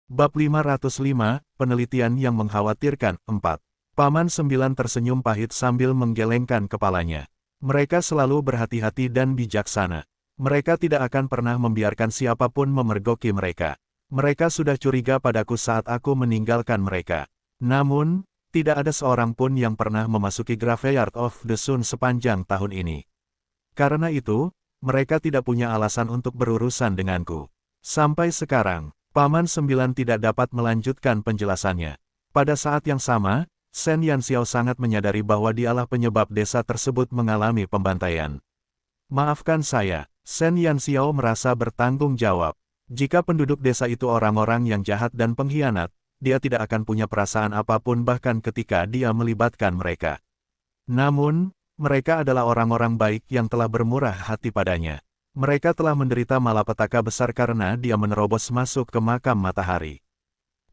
Bab 505, Penelitian yang Mengkhawatirkan 4. Paman 9 tersenyum pahit sambil menggelengkan kepalanya. Mereka selalu berhati-hati dan bijaksana. Mereka tidak akan pernah membiarkan siapapun memergoki mereka. Mereka sudah curiga padaku saat aku meninggalkan mereka. Namun, tidak ada seorang pun yang pernah memasuki Graveyard of the Sun sepanjang tahun ini. Karena itu, mereka tidak punya alasan untuk berurusan denganku. Sampai sekarang, Paman 9 tidak dapat melanjutkan penjelasannya. Pada saat yang sama, Shen Yanxiao sangat menyadari bahwa dialah penyebab desa tersebut mengalami pembantaian. Maafkan saya, Shen Yanxiao merasa bertanggung jawab. Jika penduduk desa itu orang-orang yang jahat dan pengkhianat, dia tidak akan punya perasaan apapun bahkan ketika dia melibatkan mereka. Namun, mereka adalah orang-orang baik yang telah bermurah hati padanya. Mereka telah menderita malapetaka besar karena dia menerobos masuk ke makam matahari.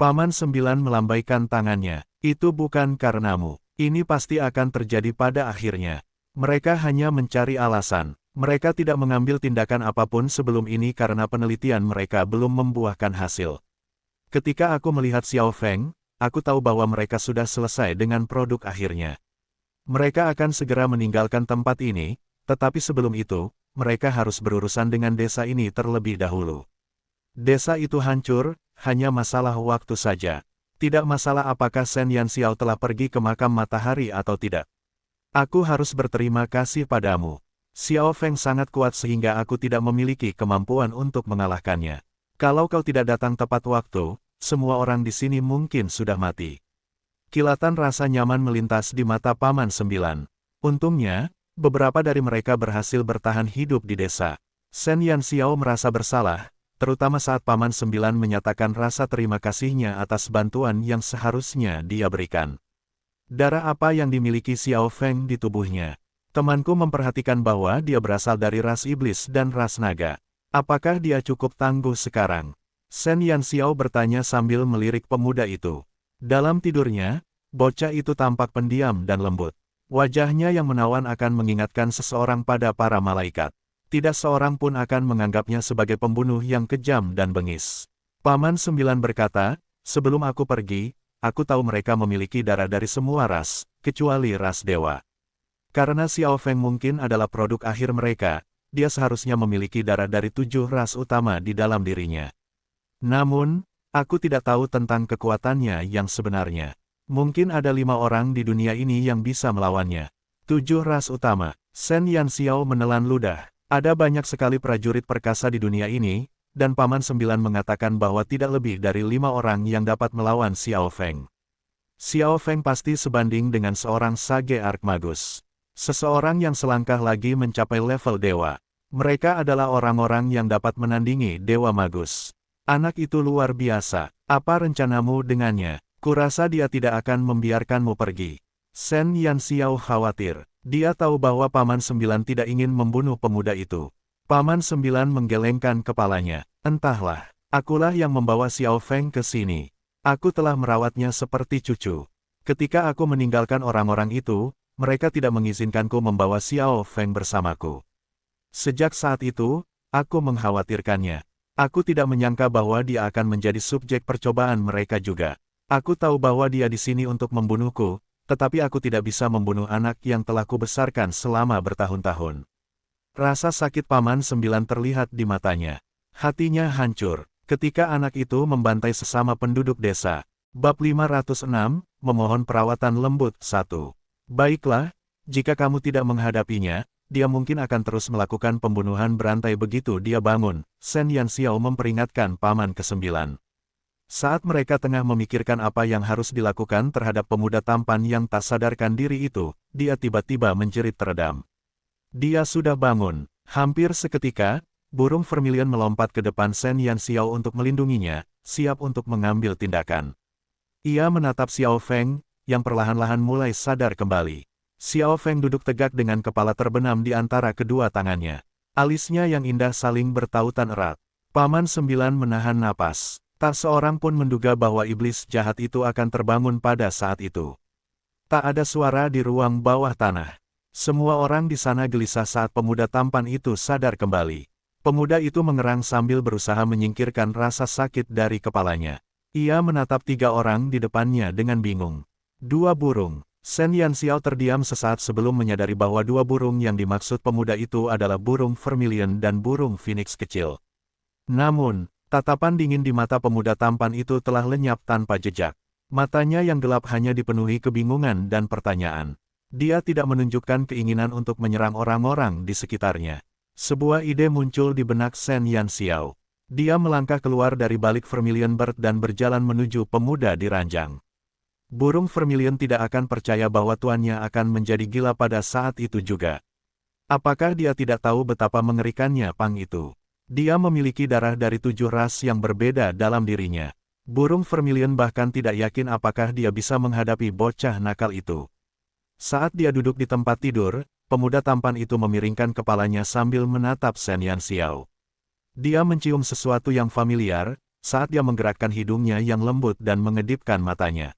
Paman 9 melambaikan tangannya. Itu bukan karenamu. Ini pasti akan terjadi pada akhirnya. Mereka hanya mencari alasan. Mereka tidak mengambil tindakan apapun sebelum ini karena penelitian mereka belum membuahkan hasil. Ketika aku melihat Xiao Feng, aku tahu bahwa mereka sudah selesai dengan produk akhirnya. Mereka akan segera meninggalkan tempat ini, tetapi sebelum itu, mereka harus berurusan dengan desa ini terlebih dahulu. Desa itu hancur, hanya masalah waktu saja. Tidak masalah apakah Shen Yanxiao telah pergi ke makam matahari atau tidak. Aku harus berterima kasih padamu. Xiao Feng sangat kuat sehingga aku tidak memiliki kemampuan untuk mengalahkannya. Kalau kau tidak datang tepat waktu, semua orang di sini mungkin sudah mati. Kilatan rasa nyaman melintas di mata Paman 9. Untungnya, beberapa dari mereka berhasil bertahan hidup di desa. Shen Yanxiao merasa bersalah, terutama saat Paman 9 menyatakan rasa terima kasihnya atas bantuan yang seharusnya dia berikan. Darah apa yang dimiliki Xiao Feng di tubuhnya? Temanku memperhatikan bahwa dia berasal dari ras iblis dan ras naga. Apakah dia cukup tangguh sekarang? Shen Yanxiao bertanya sambil melirik pemuda itu. Dalam tidurnya, bocah itu tampak pendiam dan lembut. Wajahnya yang menawan akan mengingatkan seseorang pada para malaikat. Tidak seorang pun akan menganggapnya sebagai pembunuh yang kejam dan bengis. Paman 9 berkata, sebelum aku pergi, aku tahu mereka memiliki darah dari semua ras, kecuali ras dewa. Karena Xiao Feng mungkin adalah produk akhir mereka, dia seharusnya memiliki darah dari 7 ras utama di dalam dirinya. Namun, aku tidak tahu tentang kekuatannya yang sebenarnya. Mungkin ada 5 orang di dunia ini yang bisa melawannya. 7 ras utama. Shen Yanxiao menelan ludah. Ada banyak sekali prajurit perkasa di dunia ini, dan Paman 9 mengatakan bahwa tidak lebih dari 5 orang yang dapat melawan Xiao Feng. Xiao Feng pasti sebanding dengan seorang Sage Archmagus. Seseorang yang selangkah lagi mencapai level dewa. Mereka adalah orang-orang yang dapat menandingi Dewa Magus. Anak itu luar biasa. Apa rencanamu dengannya? Kurasa dia tidak akan membiarkanmu pergi. Shen Yanxiao khawatir. Dia tahu bahwa Paman 9 tidak ingin membunuh pemuda itu. Paman 9 menggelengkan kepalanya. Entahlah, akulah yang membawa Xiao Feng ke sini. Aku telah merawatnya seperti cucu. Ketika aku meninggalkan orang-orang itu, mereka tidak mengizinkanku membawa Xiao Feng bersamaku. Sejak saat itu, aku mengkhawatirkannya. Aku tidak menyangka bahwa dia akan menjadi subjek percobaan mereka juga. Aku tahu bahwa dia di sini untuk membunuhku, tetapi aku tidak bisa membunuh anak yang telah kubesarkan selama bertahun-tahun. Rasa sakit Paman 9 terlihat di matanya. Hatinya hancur, ketika anak itu membantai sesama penduduk desa. Bab 506, Memohon Perawatan Lembut 1. Baiklah, jika kamu tidak menghadapinya, dia mungkin akan terus melakukan pembunuhan berantai begitu dia bangun. Shen Yanxiao memperingatkan Paman ke-9. Saat mereka tengah memikirkan apa yang harus dilakukan terhadap pemuda tampan yang tak sadarkan diri itu, dia tiba-tiba menjerit teredam. Dia sudah bangun. Hampir seketika, burung vermilion melompat ke depan Shen Yanxiao untuk melindunginya, siap untuk mengambil tindakan. Ia menatap Xiao Feng, yang perlahan-lahan mulai sadar kembali. Xiao Feng duduk tegak dengan kepala terbenam di antara kedua tangannya. Alisnya yang indah saling bertautan erat. Paman 9 menahan napas. Tak seorang pun menduga bahwa iblis jahat itu akan terbangun pada saat itu. Tak ada suara di ruang bawah tanah. Semua orang di sana gelisah saat pemuda tampan itu sadar kembali. Pemuda itu mengerang sambil berusaha menyingkirkan rasa sakit dari kepalanya. Ia menatap 3 orang di depannya dengan bingung. 2 burung. Shen Yanxiao terdiam sesaat sebelum menyadari bahwa 2 burung yang dimaksud pemuda itu adalah burung vermilion dan burung phoenix kecil. Namun, tatapan dingin di mata pemuda tampan itu telah lenyap tanpa jejak. Matanya yang gelap hanya dipenuhi kebingungan dan pertanyaan. Dia tidak menunjukkan keinginan untuk menyerang orang-orang di sekitarnya. Sebuah ide muncul di benak Shen Yanxiao. Dia melangkah keluar dari balik vermilion bird dan berjalan menuju pemuda di ranjang. Burung vermilion tidak akan percaya bahwa tuannya akan menjadi gila pada saat itu juga. Apakah dia tidak tahu betapa mengerikannya pang itu? Dia memiliki darah dari 7 ras yang berbeda dalam dirinya. Burung vermilion bahkan tidak yakin apakah dia bisa menghadapi bocah nakal itu. Saat dia duduk di tempat tidur, pemuda tampan itu memiringkan kepalanya sambil menatap Shen Yanxiao. Dia mencium sesuatu yang familiar, saat dia menggerakkan hidungnya yang lembut dan mengedipkan matanya.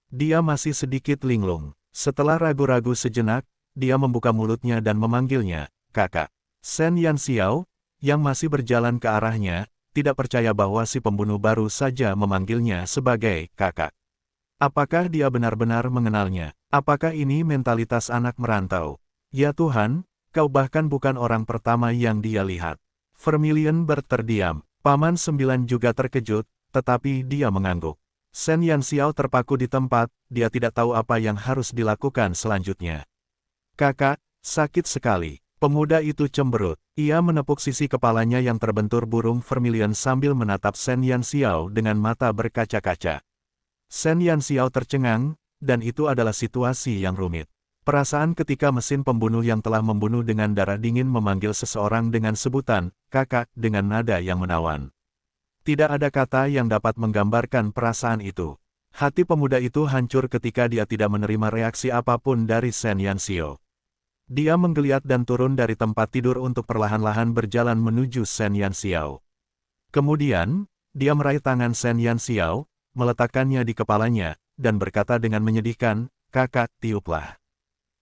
Dia masih sedikit linglung. Setelah ragu-ragu sejenak, dia membuka mulutnya dan memanggilnya, "Kakak." Shen Yanxiao, yang masih berjalan ke arahnya, tidak percaya bahwa si pembunuh baru saja memanggilnya sebagai kakak. Apakah dia benar-benar mengenalnya? Apakah ini mentalitas anak merantau? Ya Tuhan, kau bahkan bukan orang pertama yang dia lihat. Vermilion terdiam. Paman 9 juga terkejut, tetapi dia mengangguk. Shen Yanxiao terpaku di tempat, dia tidak tahu apa yang harus dilakukan selanjutnya. "Kakak, sakit sekali." Pemuda itu cemberut. Ia menepuk sisi kepalanya yang terbentur burung vermilion sambil menatap Shen Yanxiao dengan mata berkaca-kaca. Shen Yanxiao tercengang, dan itu adalah situasi yang rumit. Perasaan ketika mesin pembunuh yang telah membunuh dengan darah dingin memanggil seseorang dengan sebutan, "kakak," dengan nada yang menawan. Tidak ada kata yang dapat menggambarkan perasaan itu. Hati pemuda itu hancur ketika dia tidak menerima reaksi apapun dari Shen Yanxiao. Dia menggeliat dan turun dari tempat tidur untuk perlahan-lahan berjalan menuju Shen Yanxiao. Kemudian, dia meraih tangan Shen Yanxiao, meletakkannya di kepalanya, dan berkata dengan menyedihkan, "Kakak, tiuplah."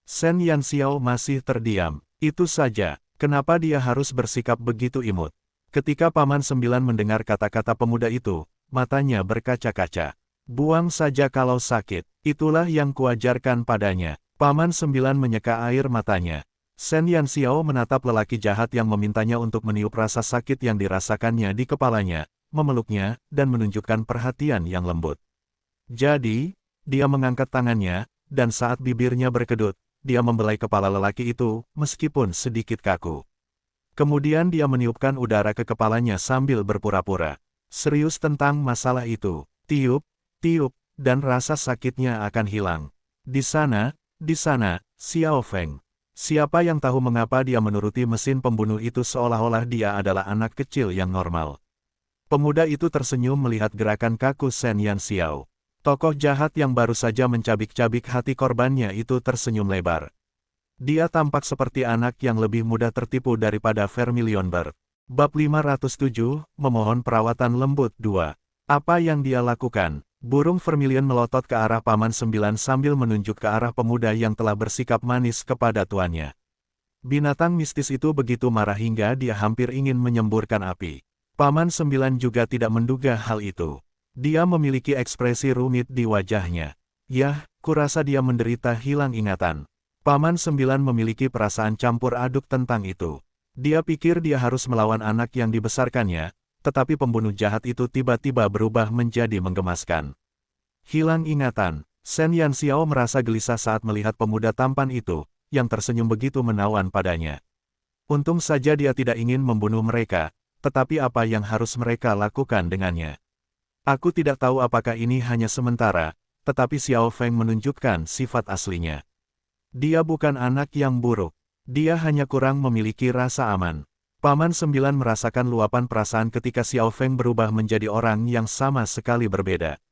Shen Yanxiao masih terdiam. Itu saja, kenapa dia harus bersikap begitu imut? Ketika Paman 9 mendengar kata-kata pemuda itu, matanya berkaca-kaca. "Buang saja kalau sakit, itulah yang kuajarkan padanya." Paman 9 menyeka air matanya. Shen Yanxiao menatap lelaki jahat yang memintanya untuk meniup rasa sakit yang dirasakannya di kepalanya, memeluknya, dan menunjukkan perhatian yang lembut. Jadi, dia mengangkat tangannya, dan saat bibirnya berkedut, dia membelai kepala lelaki itu, meskipun sedikit kaku. Kemudian dia meniupkan udara ke kepalanya sambil berpura-pura serius tentang masalah itu. Tiup, tiup, dan rasa sakitnya akan hilang. Di sana, Xiao Feng. Siapa yang tahu mengapa dia menuruti mesin pembunuh itu seolah-olah dia adalah anak kecil yang normal. Pemuda itu tersenyum melihat gerakan kaku Shen Yanxiao. Tokoh jahat yang baru saja mencabik-cabik hati korbannya itu tersenyum lebar. Dia tampak seperti anak yang lebih mudah tertipu daripada vermilion bird. Bab 507, memohon perawatan lembut 2. Apa yang dia lakukan? Burung vermilion melotot ke arah Paman 9 sambil menunjuk ke arah pemuda yang telah bersikap manis kepada tuannya. Binatang mistis itu begitu marah hingga dia hampir ingin menyemburkan api. Paman 9 juga tidak menduga hal itu. Dia memiliki ekspresi rumit di wajahnya. Yah, kurasa dia menderita hilang ingatan. Paman 9 memiliki perasaan campur aduk tentang itu. Dia pikir dia harus melawan anak yang dibesarkannya, tetapi pembunuh jahat itu tiba-tiba berubah menjadi menggemaskan. Hilang ingatan. Shen Yanxiao merasa gelisah saat melihat pemuda tampan itu, yang tersenyum begitu menawan padanya. Untung saja dia tidak ingin membunuh mereka, tetapi apa yang harus mereka lakukan dengannya? Aku tidak tahu apakah ini hanya sementara, tetapi Xiao Feng menunjukkan sifat aslinya. Dia bukan anak yang buruk. Dia hanya kurang memiliki rasa aman. Paman 9 merasakan luapan perasaan ketika Xiao Feng berubah menjadi orang yang sama sekali berbeda.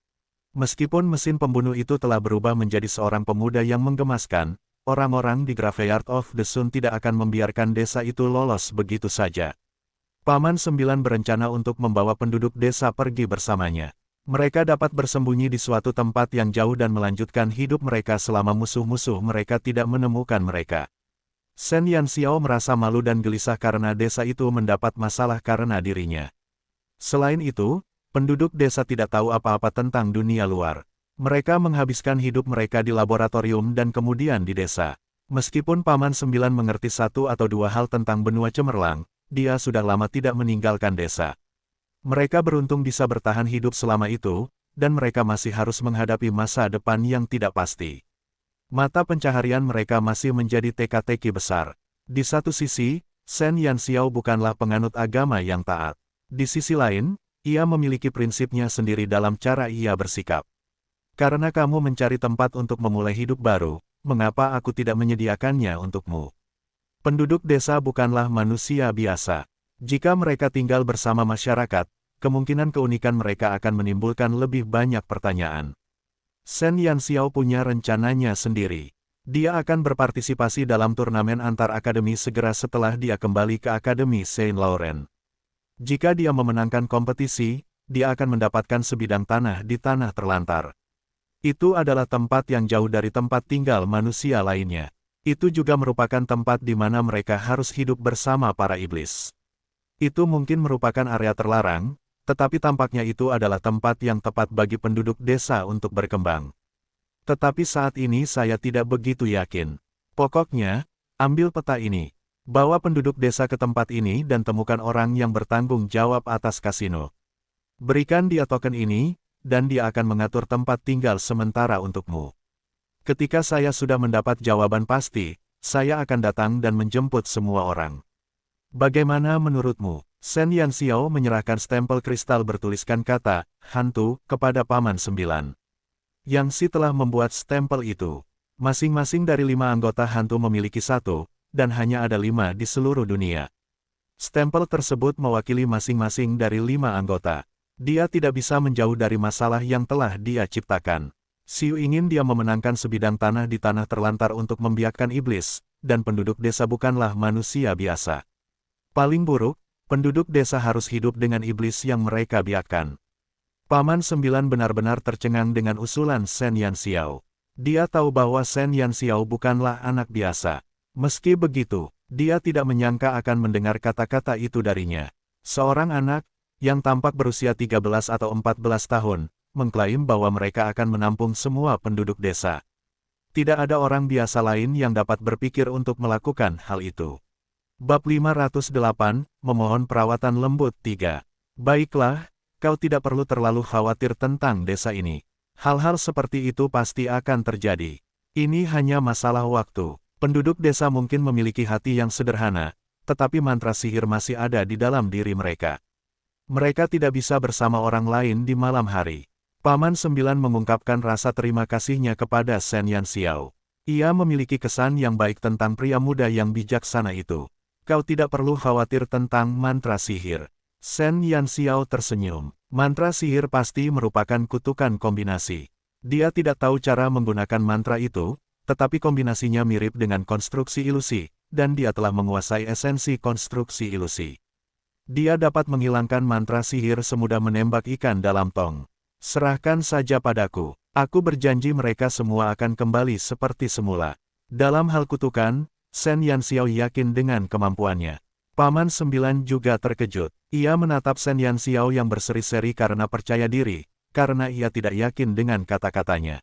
Meskipun mesin pembunuh itu telah berubah menjadi seorang pemuda yang menggemaskan, orang-orang di Graveyard of the Sun tidak akan membiarkan desa itu lolos begitu saja. Paman 9 berencana untuk membawa penduduk desa pergi bersamanya. Mereka dapat bersembunyi di suatu tempat yang jauh dan melanjutkan hidup mereka selama musuh-musuh mereka tidak menemukan mereka. Shen Yanxiao merasa malu dan gelisah karena desa itu mendapat masalah karena dirinya. Selain itu, Penduduk desa tidak tahu apa-apa tentang dunia luar. Mereka menghabiskan hidup mereka di laboratorium dan kemudian di desa. Meskipun Paman Sembilan mengerti satu atau dua hal tentang benua cemerlang, dia sudah lama tidak meninggalkan desa. Mereka beruntung bisa bertahan hidup selama itu, dan mereka masih harus menghadapi masa depan yang tidak pasti. Mata pencaharian mereka masih menjadi teka-teki besar. Di satu sisi, Shen Yanxiao bukanlah penganut agama yang taat. Di sisi lain, ia memiliki prinsipnya sendiri dalam cara ia bersikap. Karena kamu mencari tempat untuk memulai hidup baru, mengapa aku tidak menyediakannya untukmu? Penduduk desa bukanlah manusia biasa. Jika mereka tinggal bersama masyarakat, kemungkinan keunikan mereka akan menimbulkan lebih banyak pertanyaan. Shen Yanxiao punya rencananya sendiri. Dia akan berpartisipasi dalam turnamen antar akademi segera setelah dia kembali ke Akademi Saint Laurent. Jika dia memenangkan kompetisi, dia akan mendapatkan sebidang tanah di tanah terlantar. Itu adalah tempat yang jauh dari tempat tinggal manusia lainnya. Itu juga merupakan tempat di mana mereka harus hidup bersama para iblis. Itu mungkin merupakan area terlarang, tetapi tampaknya itu adalah tempat yang tepat bagi penduduk desa untuk berkembang. Tetapi saat ini saya tidak begitu yakin. Pokoknya, ambil peta ini. Bawa penduduk desa ke tempat ini dan temukan orang yang bertanggung jawab atas kasino. Berikan dia token ini, dan dia akan mengatur tempat tinggal sementara untukmu. Ketika saya sudah mendapat jawaban pasti, saya akan datang dan menjemput semua orang. Bagaimana menurutmu? Shen Yanxiao menyerahkan stempel kristal bertuliskan kata, hantu, kepada Paman Sembilan. Yang Si telah membuat stempel itu. Masing-masing dari 5 anggota hantu memiliki satu, dan hanya ada 5 di seluruh dunia. Stempel tersebut mewakili masing-masing dari 5 anggota. Dia tidak bisa menjauh dari masalah yang telah dia ciptakan. Xiu ingin dia memenangkan sebidang tanah di tanah terlantar untuk membiakkan iblis, dan penduduk desa bukanlah manusia biasa. Paling buruk, penduduk desa harus hidup dengan iblis yang mereka biakkan. Paman Sembilan benar-benar tercengang dengan usulan Shen Yanxiao. Dia tahu bahwa Shen Yanxiao bukanlah anak biasa. Meski begitu, dia tidak menyangka akan mendengar kata-kata itu darinya. Seorang anak, yang tampak berusia 13 atau 14 tahun, mengklaim bahwa mereka akan menampung semua penduduk desa. Tidak ada orang biasa lain yang dapat berpikir untuk melakukan hal itu. Bab 508, Memohon Perawatan Lembut 3. Baiklah, kau tidak perlu terlalu khawatir tentang desa ini. Hal-hal seperti itu pasti akan terjadi. Ini hanya masalah waktu. Penduduk desa mungkin memiliki hati yang sederhana, tetapi mantra sihir masih ada di dalam diri mereka. Mereka tidak bisa bersama orang lain di malam hari. Paman Sembilan mengungkapkan rasa terima kasihnya kepada Shen Yanxiao. Ia memiliki kesan yang baik tentang pria muda yang bijaksana itu. Kau tidak perlu khawatir tentang mantra sihir. Shen Yanxiao tersenyum. Mantra sihir pasti merupakan kutukan kombinasi. Dia tidak tahu cara menggunakan mantra itu, tetapi kombinasinya mirip dengan konstruksi ilusi, dan dia telah menguasai esensi konstruksi ilusi. Dia dapat menghilangkan mantra sihir semudah menembak ikan dalam tong. Serahkan saja padaku. Aku berjanji mereka semua akan kembali seperti semula. Dalam hal kutukan, Shen Yanxiao yakin dengan kemampuannya. Paman Sembilan juga terkejut. Ia menatap Shen Yanxiao yang berseri-seri karena percaya diri, karena ia tidak yakin dengan kata-katanya.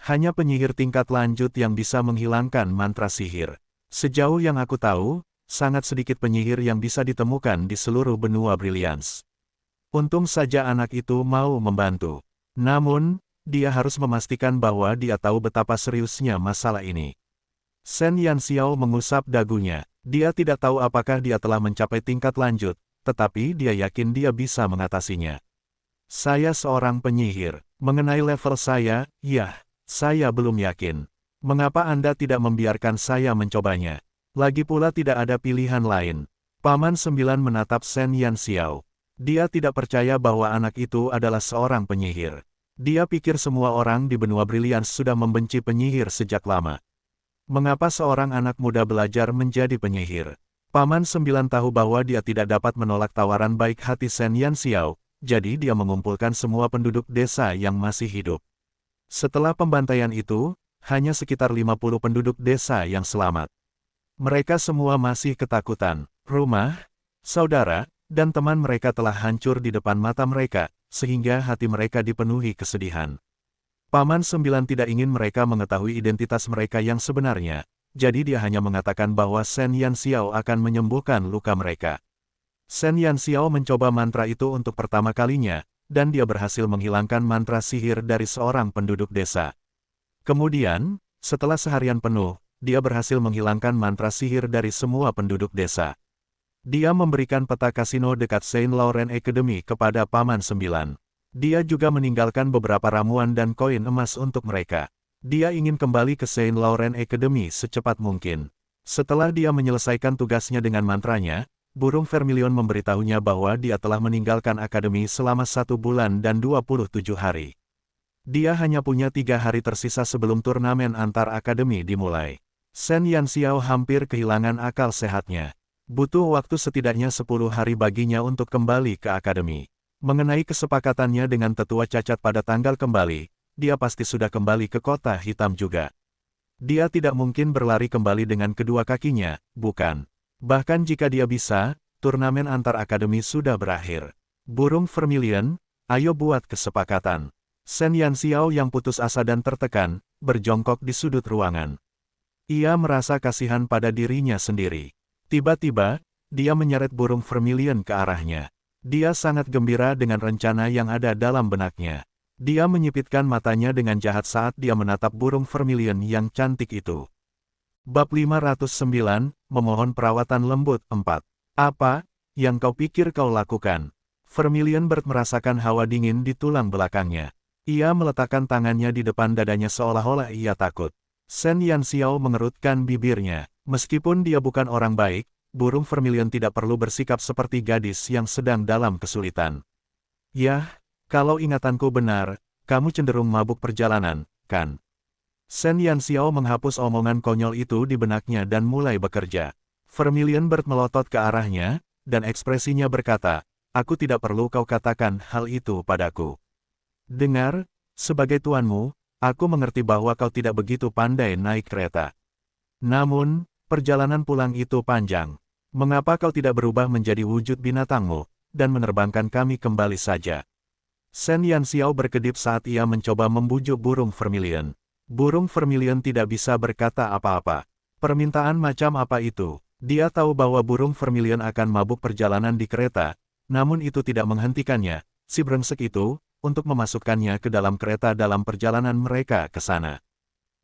Hanya penyihir tingkat lanjut yang bisa menghilangkan mantra sihir. Sejauh yang aku tahu, sangat sedikit penyihir yang bisa ditemukan di seluruh benua Brilliance. Untung saja anak itu mau membantu. Namun, dia harus memastikan bahwa dia tahu betapa seriusnya masalah ini. Shen Yanxiao mengusap dagunya. Dia tidak tahu apakah dia telah mencapai tingkat lanjut, tetapi dia yakin dia bisa mengatasinya. Saya seorang penyihir. Mengenai level saya, ya, saya belum yakin. Mengapa Anda tidak membiarkan saya mencobanya? Lagi pula tidak ada pilihan lain. Paman Sembilan menatap Shen Yanxiao. Dia tidak percaya bahwa anak itu adalah seorang penyihir. Dia pikir semua orang di benua Brilliance sudah membenci penyihir sejak lama. Mengapa seorang anak muda belajar menjadi penyihir? Paman Sembilan tahu bahwa dia tidak dapat menolak tawaran baik hati Shen Yanxiao, jadi dia mengumpulkan semua penduduk desa yang masih hidup. Setelah pembantaian itu, hanya sekitar 50 penduduk desa yang selamat. Mereka semua masih ketakutan. Rumah, saudara, dan teman mereka telah hancur di depan mata mereka, sehingga hati mereka dipenuhi kesedihan. Paman Sembilan tidak ingin mereka mengetahui identitas mereka yang sebenarnya, jadi dia hanya mengatakan bahwa Shen Yanxiao akan menyembuhkan luka mereka. Shen Yanxiao mencoba mantra itu untuk pertama kalinya, dan dia berhasil menghilangkan mantra sihir dari seorang penduduk desa. Kemudian, setelah seharian penuh, dia berhasil menghilangkan mantra sihir dari semua penduduk desa. Dia memberikan peta kasino dekat Saint Laurent Academy kepada Paman Sembilan. Dia juga meninggalkan beberapa ramuan dan koin emas untuk mereka. Dia ingin kembali ke Saint Laurent Academy secepat mungkin. Setelah dia menyelesaikan tugasnya dengan mantranya, burung Vermilion memberitahunya bahwa dia telah meninggalkan akademi selama 1 bulan dan 27 hari. Dia hanya punya 3 hari tersisa sebelum turnamen antar akademi dimulai. Shen Yanxiao hampir kehilangan akal sehatnya. Butuh waktu setidaknya 10 hari baginya untuk kembali ke akademi. Mengenai kesepakatannya dengan tetua cacat pada tanggal kembali, dia pasti sudah kembali ke kota hitam juga. Dia tidak mungkin berlari kembali dengan kedua kakinya, bukan? Bahkan jika dia bisa, turnamen antar akademi sudah berakhir. Burung Vermilion, ayo buat kesepakatan. Shen Yanxiao yang putus asa dan tertekan, berjongkok di sudut ruangan. Ia merasa kasihan pada dirinya sendiri. Tiba-tiba, dia menyeret burung Vermilion ke arahnya. Dia sangat gembira dengan rencana yang ada dalam benaknya. Dia menyipitkan matanya dengan jahat saat dia menatap burung Vermilion yang cantik itu. Bab 509, memohon perawatan lembut 4. Apa yang kau pikir kau lakukan? Vermilion Bird merasakan hawa dingin di tulang belakangnya. Ia meletakkan tangannya di depan dadanya seolah-olah ia takut. Shen Yanxiao mengerutkan bibirnya. Meskipun dia bukan orang baik, burung Vermilion tidak perlu bersikap seperti gadis yang sedang dalam kesulitan. Yah, kalau ingatanku benar, kamu cenderung mabuk perjalanan, kan? Shen Yanxiao menghapus omongan konyol itu di benaknya dan mulai bekerja. Vermilion Bird melotot ke arahnya, dan ekspresinya berkata, aku tidak perlu kau katakan hal itu padaku. Dengar, sebagai tuanmu, aku mengerti bahwa kau tidak begitu pandai naik kereta. Namun, perjalanan pulang itu panjang. Mengapa kau tidak berubah menjadi wujud binatangmu, dan menerbangkan kami kembali saja? Shen Yanxiao berkedip saat ia mencoba membujuk burung Vermilion. Burung Vermilion tidak bisa berkata apa-apa. Permintaan macam apa itu? Dia tahu bahwa burung Vermilion akan mabuk perjalanan di kereta, namun itu tidak menghentikannya, si brengsek itu, untuk memasukkannya ke dalam kereta dalam perjalanan mereka ke sana.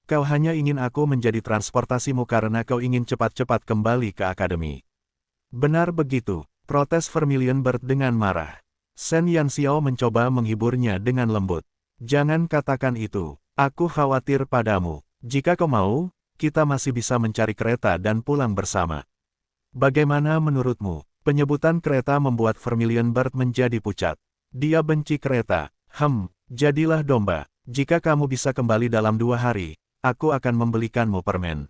Kau hanya ingin aku menjadi transportasimu karena kau ingin cepat-cepat kembali ke akademi. Benar begitu, protes Vermilion Bird dengan marah. Shen Yanxiao mencoba menghiburnya dengan lembut. Jangan katakan itu, aku khawatir padamu. Jika kau mau, kita masih bisa mencari kereta dan pulang bersama. Bagaimana menurutmu? Penyebutan kereta membuat Vermilion Bird menjadi pucat. Dia benci kereta. Jadilah domba. Jika kamu bisa kembali dalam 2 hari, aku akan membelikanmu permen.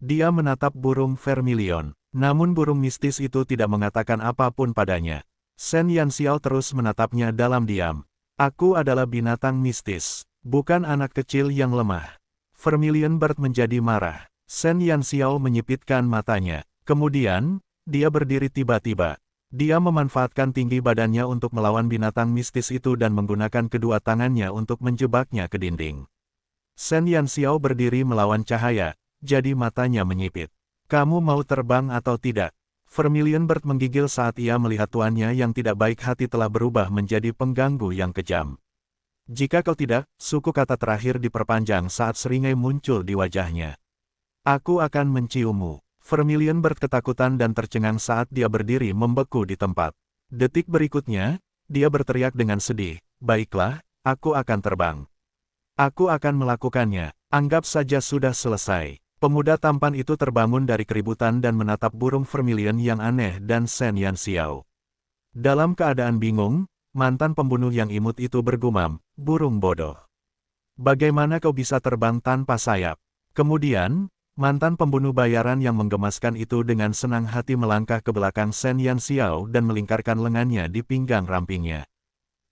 Dia menatap burung Vermilion. Namun burung mistis itu tidak mengatakan apapun padanya. Shen Yanxiao terus menatapnya dalam diam. Aku adalah binatang mistis, bukan anak kecil yang lemah. Vermilion Bird menjadi marah. Shen Yanxiao menyipitkan matanya. Kemudian, dia berdiri tiba-tiba. Dia memanfaatkan tinggi badannya untuk melawan binatang mistis itu dan menggunakan kedua tangannya untuk menjebaknya ke dinding. Shen Yanxiao berdiri melawan cahaya, jadi matanya menyipit. Kamu mau terbang atau tidak? Vermilion Bird menggigil saat ia melihat tuannya yang tidak baik hati telah berubah menjadi pengganggu yang kejam. Jika kau tidak, suku kata terakhir diperpanjang saat seringai muncul di wajahnya. Aku akan menciummu. Vermilion Bird ketakutan dan tercengang saat dia berdiri membeku di tempat. Detik berikutnya, dia berteriak dengan sedih, baiklah, aku akan terbang. Aku akan melakukannya, anggap saja sudah selesai. Pemuda tampan itu terbangun dari keributan dan menatap burung Vermilion yang aneh dan Shen Yanxiao. Dalam keadaan bingung, mantan pembunuh yang imut itu bergumam, burung bodoh. Bagaimana kau bisa terbang tanpa sayap? Kemudian, mantan pembunuh bayaran yang menggemaskan itu dengan senang hati melangkah ke belakang Shen Yanxiao dan melingkarkan lengannya di pinggang rampingnya.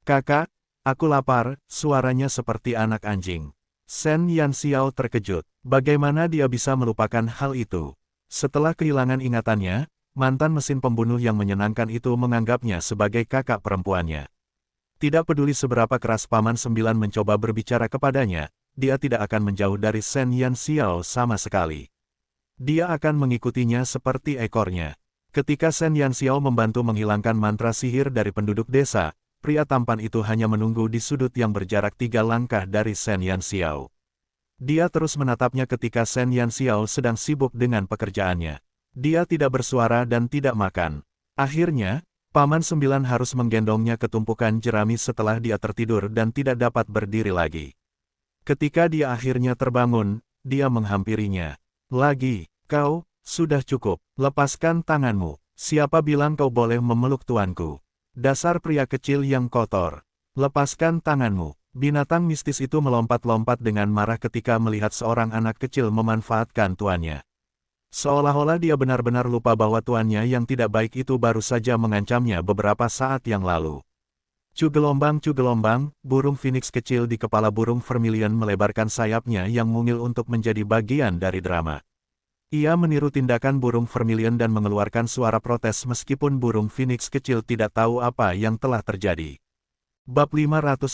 Kakak, aku lapar, suaranya seperti anak anjing. Shen Yanxiao terkejut. Bagaimana dia bisa melupakan hal itu? Setelah kehilangan ingatannya, mantan mesin pembunuh yang menyenangkan itu menganggapnya sebagai kakak perempuannya. Tidak peduli seberapa keras Paman Sembilan mencoba berbicara kepadanya, dia tidak akan menjauh dari Shen Yanxiao sama sekali. Dia akan mengikutinya seperti ekornya. Ketika Shen Yanxiao membantu menghilangkan mantra sihir dari penduduk desa, pria tampan itu hanya menunggu di sudut yang berjarak 3 langkah dari Shen Yanxiao. Dia terus menatapnya ketika Shen Yanxiao sedang sibuk dengan pekerjaannya. Dia tidak bersuara dan tidak makan. Akhirnya, Paman Sembilan harus menggendongnya ke tumpukan jerami setelah dia tertidur dan tidak dapat berdiri lagi. Ketika dia akhirnya terbangun, dia menghampirinya. Lagi, kau, sudah cukup, lepaskan tanganmu. Siapa bilang kau boleh memeluk tuanku? Dasar pria kecil yang kotor. Lepaskan tanganmu. Binatang mistis itu melompat-lompat dengan marah ketika melihat seorang anak kecil memanfaatkan tuannya. Seolah-olah dia benar-benar lupa bahwa tuannya yang tidak baik itu baru saja mengancamnya beberapa saat yang lalu. Cu gelombang, burung phoenix kecil di kepala burung vermilion melebarkan sayapnya yang mungil untuk menjadi bagian dari drama. Ia meniru tindakan burung vermilion dan mengeluarkan suara protes meskipun burung phoenix kecil tidak tahu apa yang telah terjadi. Bab 510,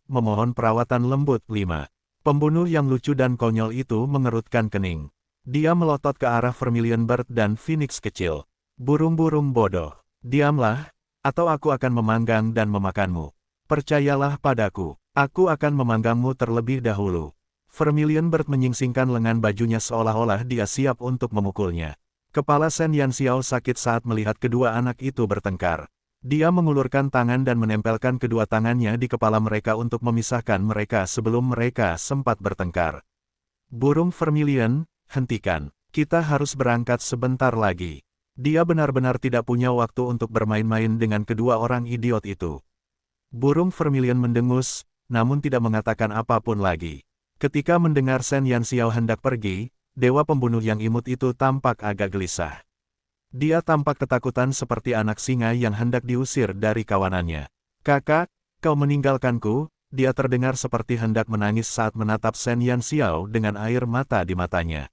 memohon perawatan lembut 5. Pembunuh yang lucu dan konyol itu mengerutkan kening. Dia melotot ke arah Vermilion Bird dan Phoenix kecil. Burung-burung bodoh, diamlah, atau aku akan memanggang dan memakanmu. Percayalah padaku, aku akan memanggangmu terlebih dahulu. Vermilion Bird menyingsingkan lengan bajunya seolah-olah dia siap untuk memukulnya. Kepala Shen Yanxiao sakit saat melihat kedua anak itu bertengkar. Dia mengulurkan tangan dan menempelkan kedua tangannya di kepala mereka untuk memisahkan mereka sebelum mereka sempat bertengkar. Burung Vermilion, hentikan. Kita harus berangkat sebentar lagi. Dia benar-benar tidak punya waktu untuk bermain-main dengan kedua orang idiot itu. Burung Vermilion mendengus, namun tidak mengatakan apapun lagi. Ketika mendengar Shen Yanxiao hendak pergi, dewa pembunuh yang imut itu tampak agak gelisah. Dia tampak ketakutan seperti anak singa yang hendak diusir dari kawanannya. Kakak, kau meninggalkanku, dia terdengar seperti hendak menangis saat menatap Shen Yanxiao dengan air mata di matanya.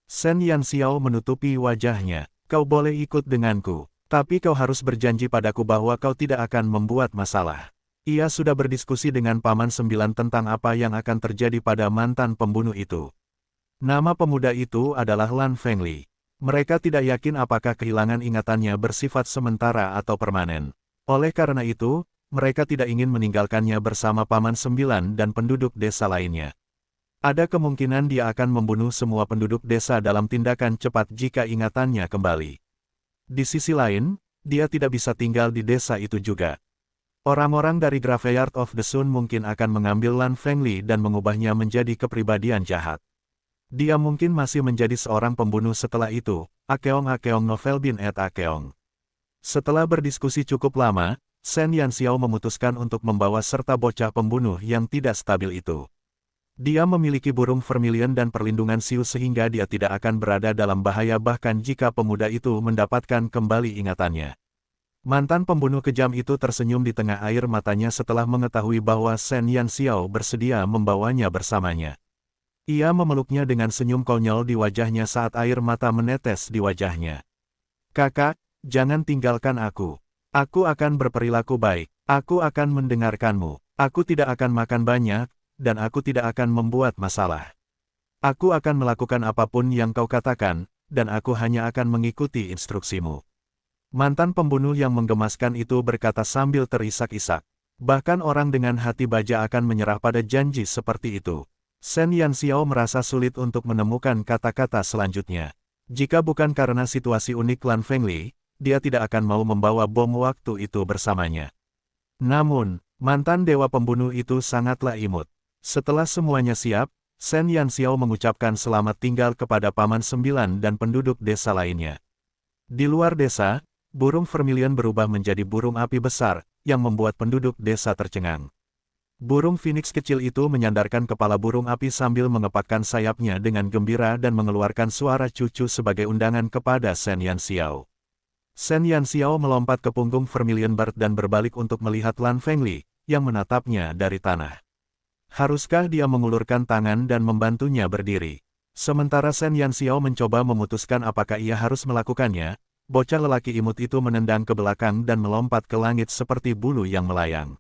Shen Yanxiao menutupi wajahnya. Kau boleh ikut denganku, tapi kau harus berjanji padaku bahwa kau tidak akan membuat masalah. Ia sudah berdiskusi dengan Paman Sembilan tentang apa yang akan terjadi pada mantan pembunuh itu. Nama pemuda itu adalah Lan Fengli. Mereka tidak yakin apakah kehilangan ingatannya bersifat sementara atau permanen. Oleh karena itu, mereka tidak ingin meninggalkannya bersama Paman Sembilan dan penduduk desa lainnya. Ada kemungkinan dia akan membunuh semua penduduk desa dalam tindakan cepat jika ingatannya kembali. Di sisi lain, dia tidak bisa tinggal di desa itu juga. Orang-orang dari Graveyard of the Sun mungkin akan mengambil Lan Fengli dan mengubahnya menjadi kepribadian jahat. Dia mungkin masih menjadi seorang pembunuh setelah itu. Akeong novel bin et Akeong. Setelah berdiskusi cukup lama, Shen Yanxiao memutuskan untuk membawa serta bocah pembunuh yang tidak stabil itu. Dia memiliki burung vermilion dan perlindungan siu sehingga dia tidak akan berada dalam bahaya bahkan jika pemuda itu mendapatkan kembali ingatannya. Mantan pembunuh kejam itu tersenyum di tengah air matanya setelah mengetahui bahwa Shen Yanxiao bersedia membawanya bersamanya. Ia memeluknya dengan senyum konyol di wajahnya saat air mata menetes di wajahnya. Kakak, jangan tinggalkan aku. Aku akan berperilaku baik. Aku akan mendengarkanmu. Aku tidak akan makan banyak, dan aku tidak akan membuat masalah. Aku akan melakukan apapun yang kau katakan, dan aku hanya akan mengikuti instruksimu. Mantan pembunuh yang menggemaskan itu berkata sambil terisak-isak. Bahkan orang dengan hati baja akan menyerah pada janji seperti itu. Shen Yanxiao merasa sulit untuk menemukan kata-kata selanjutnya. Jika bukan karena situasi unik Lan Fengli, dia tidak akan mau membawa bom waktu itu bersamanya. Namun, mantan dewa pembunuh itu sangatlah imut. Setelah semuanya siap, Shen Yanxiao mengucapkan selamat tinggal kepada Paman Sembilan dan penduduk desa lainnya. Di luar desa, burung vermilion berubah menjadi burung api besar, yang membuat penduduk desa tercengang. Burung phoenix kecil itu menyandarkan kepala burung api sambil mengepakkan sayapnya dengan gembira dan mengeluarkan suara cucu sebagai undangan kepada Shen Yanxiao. Shen Yanxiao melompat ke punggung Vermilion Bird dan berbalik untuk melihat Lan Fengli, yang menatapnya dari tanah. Haruskah dia mengulurkan tangan dan membantunya berdiri? Sementara Shen Yanxiao mencoba memutuskan apakah ia harus melakukannya, bocah lelaki imut itu menendang ke belakang dan melompat ke langit seperti bulu yang melayang.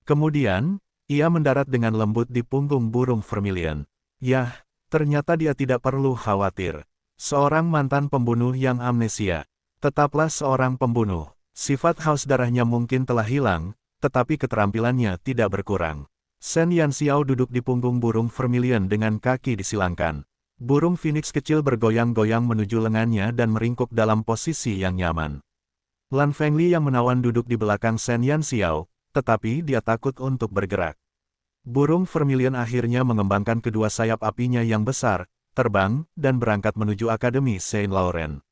Kemudian, ia mendarat dengan lembut di punggung burung Vermilion. Yah, ternyata dia tidak perlu khawatir. Seorang mantan pembunuh yang amnesia. Tetaplah seorang pembunuh. Sifat haus darahnya mungkin telah hilang, tetapi keterampilannya tidak berkurang. Shen Yanxiao duduk di punggung burung Vermilion dengan kaki disilangkan. Burung Phoenix kecil bergoyang-goyang menuju lengannya dan meringkuk dalam posisi yang nyaman. Lan Fengli yang menawan duduk di belakang Shen Yanxiao, tetapi dia takut untuk bergerak. Burung Vermilion akhirnya mengembangkan kedua sayap apinya yang besar, terbang, dan berangkat menuju Akademi Saint Laurent.